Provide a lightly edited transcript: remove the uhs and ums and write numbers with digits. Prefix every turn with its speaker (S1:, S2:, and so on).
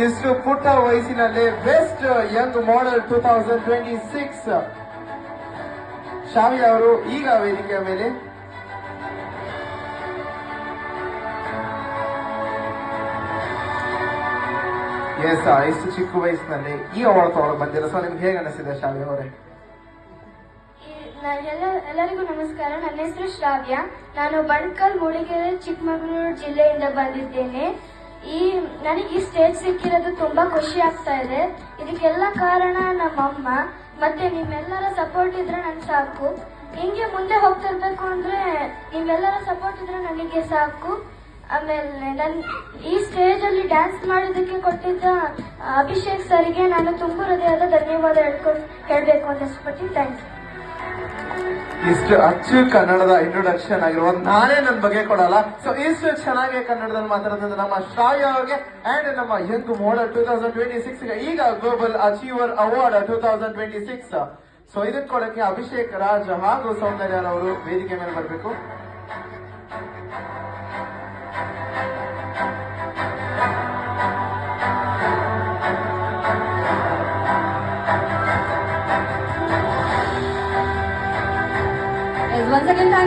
S1: ಇಷ್ಟು ಪುಟ್ಟ ವಯಸ್ಸಿನಲ್ಲಿ ಬೆಸ್ಟ್ ಯಂಗ್ ಮಾಡೆಲ್ 2026 ಶಾವಿಯಾ ಅವರು ಈಗ ವೇದಿಕೆಯ ಮೇಲೆ. ಎಸ್, ಇಷ್ಟು ಚಿಕ್ಕ ವಯಸ್ಸಿನಲ್ಲಿ ಈ ಅವಾರ್ಡ್ ತಗೊಳಕ್ ಬಂದಿರೋ, ಸೊ ನಿಮ್ಗೆ ಹೇಗೆ ಅನಿಸಿದೆ ಶಾವಿಯಾ ಅವರೇ?
S2: ಎಲ್ಲರಿಗೂ ನಮಸ್ಕಾರ. ನನ್ನ ಹೆಸರು ಶ್ರಾವ್ಯ. ನಾನು ಬಣ್ಕಲ್, ಮೂಡಿಗೆರೆ, ಚಿಕ್ಕಮಗಳೂರು ಜಿಲ್ಲೆಯಿಂದ ಬಂದಿದ್ದೇನೆ. ನನಗೆ ಈ ಸ್ಟೇಜ್ ಸಿಕ್ಕಿರೋದು ತುಂಬಾ ಖುಷಿ ಆಗ್ತಾ ಇದೆ. ಇದಕ್ಕೆಲ್ಲ ಕಾರಣ ನಮ್ಮಮ್ಮ ಮತ್ತೆ ನಿಮ್ಮೆಲ್ಲರ ಸಪೋರ್ಟ್ ಇದ್ರೆ ನನ್ ಸಾಕು. ಹಿಂಗೆ ಮುಂದೆ ಹೋಗ್ತಿರ್ಬೇಕು ಅಂದ್ರೆ ನಿಮ್ಮೆಲ್ಲರ ಸಪೋರ್ಟ್ ಇದ್ರೆ ನನಗೆ ಸಾಕು. ಆಮೇಲೆ ಈ ಸ್ಟೇಜ್ ಅಲ್ಲಿ ಡ್ಯಾನ್ಸ್ ಮಾಡೋದಕ್ಕೆ ಕೊಟ್ಟಿದ್ದ ಅಭಿಷೇಕ್ ಸರ್ಗೆ ನಾನು ತುಂಬ ಹೃದಯದ ಧನ್ಯವಾದ ಹೇಳ್ಬೇಕು ಅಂತ ಇಷ್ಟಪಟ್ಟು. Thank you.
S1: ಇಷ್ಟು ಅಚ್ಚು ಕನ್ನಡದ ಇಂಟ್ರೊಡಕ್ಷನ್ ಆಗಿರುವ ನಾನೇ ನನ್ನ ಬಗ್ಗೆ ಕೊಡಲ್ಲ. ಸೊ ಇಷ್ಟು ಚೆನ್ನಾಗಿ ಕನ್ನಡದಲ್ಲಿ ಮಾತಾಡೋದ್ರಿಂದ ನಮ್ಮ ಶ್ರಾವ್ಯಾ ಅವ್ರಿಗೆ ಅಂಡ್ ನಮ್ಮ ಯಂಗ್ ಮಾಡೆಲ್ 2026 ಈಗ ಗ್ಲೋಬಲ್ ಅಚೀವರ್ ಅವಾರ್ಡ್ 2026. ಸೊ ಇದನ್ನ ಕೊಡಕ್ಕೆ ಅಭಿಷೇಕ್ ರಾಜ್ ಹಾಗೂ ಸೌಂದರ್ಯ ಅವರು ವೇದಿಕೆ ಮೇಲೆ ಬರಬೇಕು.
S2: Once again, thank you.